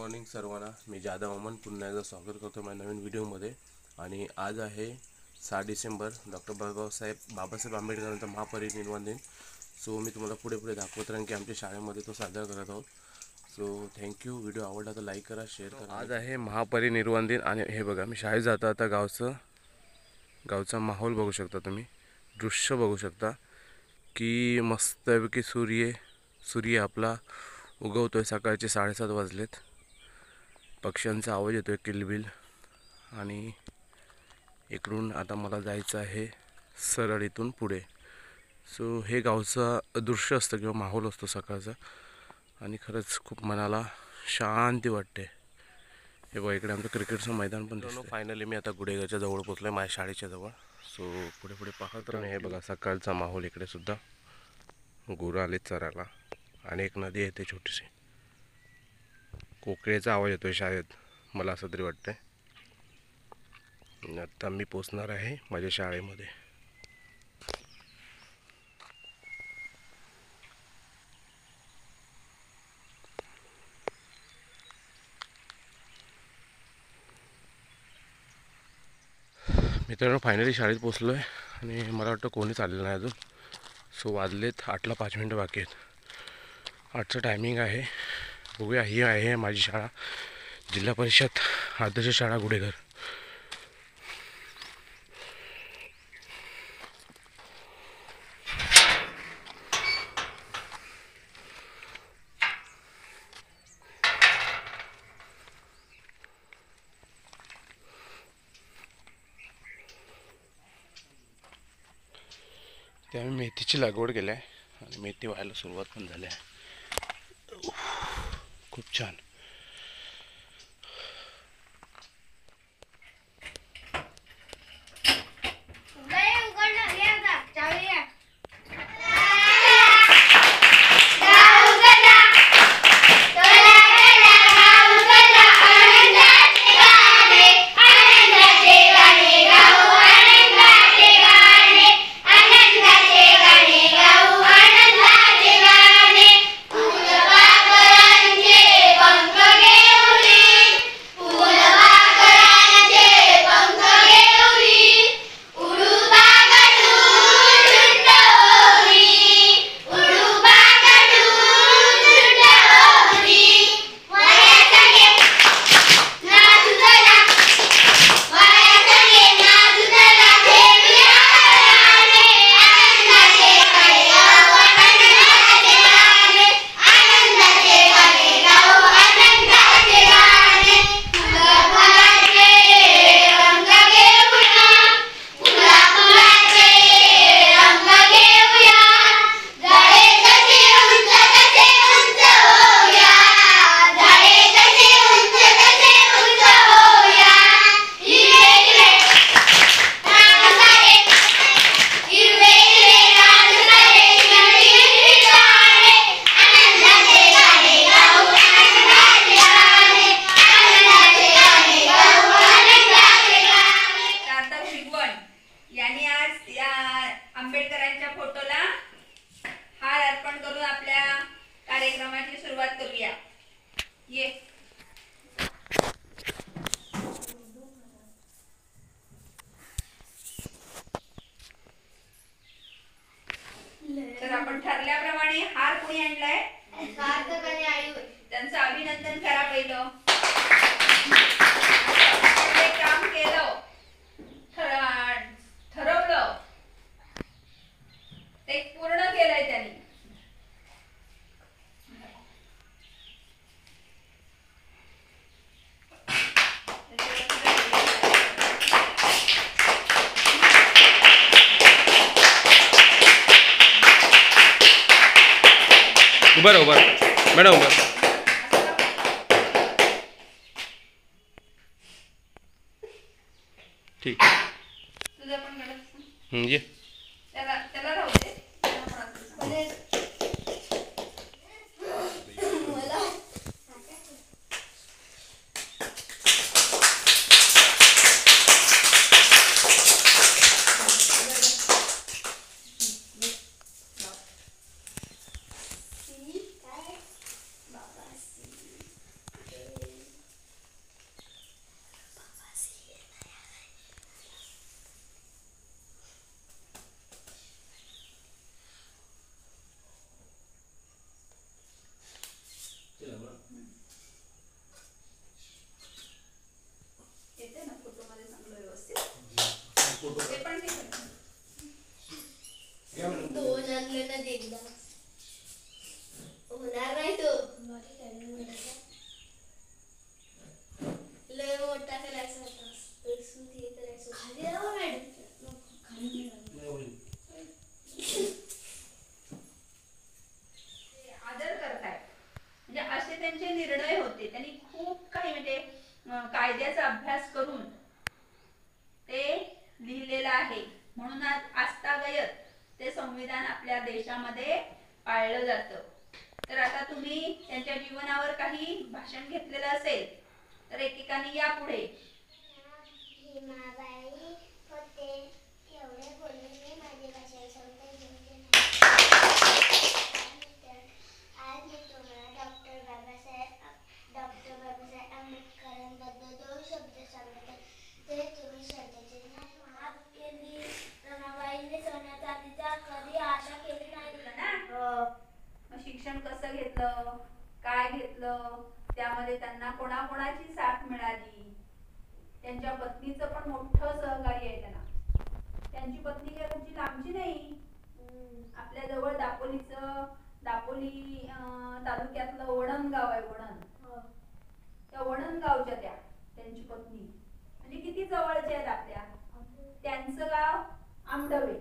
Morning सर्वांना। मी जाधव अमन पुन्हा एकदा स्वागत करतो माझ्या नवीन व्हिडिओमध्ये। आणि आज आहे 6 डिसेंबर, डॉक्टर बाबासाहेब आंबेडकरांचा महापरिनिर्वाण दिन। सो मी तुम्हाला पुढे दाखवत राहीन की आमच्या शाळेमध्ये तो साजरा करत आहोत। So thank you. व्हिडिओ आवडला तर लाईक करा, शेअर करा। आज आहे महापरिनिर्वाण दिन आणि हे बघा मी शाळेत जातो आता। गावचा माहोल बघू शकता तुम्ही, दृश्य बघू शकता की मस्तपैकी सूर्य आपला उगवतोय। सकाळचे 7:30 वाजलेत। पक्ष्यांचा आवाज येतोय किलबिल। आणि इकडून आता मला जायचं आहे सरळ इथून पुढे। सो हे गावचं दृश्य असतं किंवा माहोल असतो सकाळचा आणि खरंच खूप मनाला शांती वाटते। हे बघा इकडे आमचं क्रिकेटचं मैदान पण दिसतं। फायनली मी आता गुडेगावच्या जवळ पोहोचलोय, माझ्या शाळेच्या जवळ। सो पुढे पाहत राहा। हे बघा सकाळचा माहोल। इकडे सुद्धा गुरं आले चरायला आणि एक नदी येते छोटीशी। कोकिळेचा आवाज येतोय शाळेत, मला असं तरी वाटतंय। आता मी पोचणार आहे माझ्या शाळेमध्ये। मित्रांनो फायनली शाळेत पोचलो आहे आणि मला वाटतं कोणीच आलेलं नाही अजून। सो वाजलेत 8ला 5 मिनिटं बाकी आहेत। 8चं टायमिंग आहे। बघूया, ही आहे माझी शाळा, जिल्हा परिषद आदर्श शाळा गुडेघर। ते आम्ही मेथीची लागवड केली आहे आणि मेथी व्हायला सुरुवात पण झाली आहे। खूप छान। आंबेडकरांच्या फोटोला हार अर्पण करून आपल्या कार्यक्रमाची सुरुवात करूया। ये तर आपण ठरल्याप्रमाणे हार कोणी आणलाय? सार्थक आणि आई। त्यांचं अभिनंदन करा पहिलं। ते काम केलं, ठरवलं, ते पूर्ण केलंय त्यांनी। उभं मॅडम उभं। ठीक तुझं पण मॅडम ये त्याला राहू दे। त्यांनी खूप काही म्हणजे कायद्याचा अभ्यास करून ते लिहिलेलं आहे. म्हणून आज आजतागयत ते संविधान आपल्या देशामध्ये पाळलं जातं. तर आता तुम्ही त्यांच्या जीवनावर काही भाषण घेतलेलं असेल तर एकेकाने या पुढे. शिक्षण कसं घेतलं, काय घेतलं, त्यामध्ये त्यांना कोणाकोणाची साथ मिळाली, त्यांच्या पत्नीचं पण मोठं सहकार्य आहे त्यांना. त्यांची पत्नी काय तुमची लांबची नाही, आपल्या जवळ दापोली तालुक्यातलं वडण गाव आहे. त्या वडण गावच्या त्यांची पत्नी म्हणजे किती जवळचे आहेत आपल्या. त्यांचं गाव आंबडवे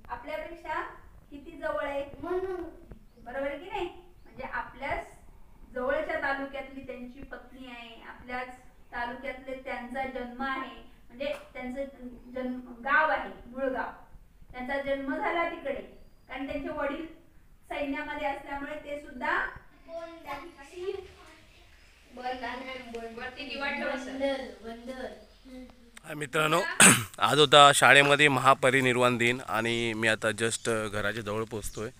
आपल्यापेक्षा किती जवळ आहे, बरोबर आहे की नाही. म्हणजे आपल्याच जवळच्या तालुक्यातली त्यांची पत्नी आहे, आपल्याच तालुक्यातले त्यांचा जन्म आहे. म्हणजे त्यांचं गाव आहे, मूळ गाव. त्यांचा जन्म झाला तिकडे कारण त्यांचे वडील सैन्यामध्ये असल्यामुळे ते सुद्धा मित्रांनो, आज होता शाळेमध्ये महापरिनिर्वाण दिन आणि मी आता जस्ट घराच्या जवळ पोहोचतोय.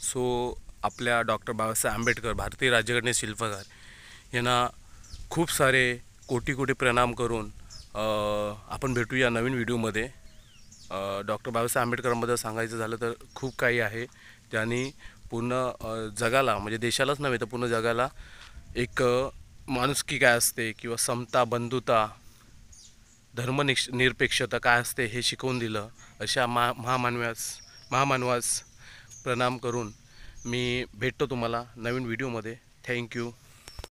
सो आपल्या डॉक्टर बाबासाहेब आंबेडकर भारतीय राज्यघटनेचे शिल्पकार यांना खूप सारे कोटी कोटी प्रणाम करून आपण भेटूया नवीन व्हिडिओमध्ये. डॉक्टर बाबासाहेब आंबेडकरांबद्दल सांगायचं झालं तर खूप काही आहे. त्यांनी पूर्ण जगाला म्हणजे देशालाच नव्हे तर पूर्ण जगाला एक माणुसकी काय असते किंवा समता, बंधुता, धर्मनिरपेक्षता काय असते हे शिकवून दिलं. अशा महामानवास प्रणाम करून मी भेटतो तुम्हाला नवीन व्हिडिओमध्ये. थँक्यू.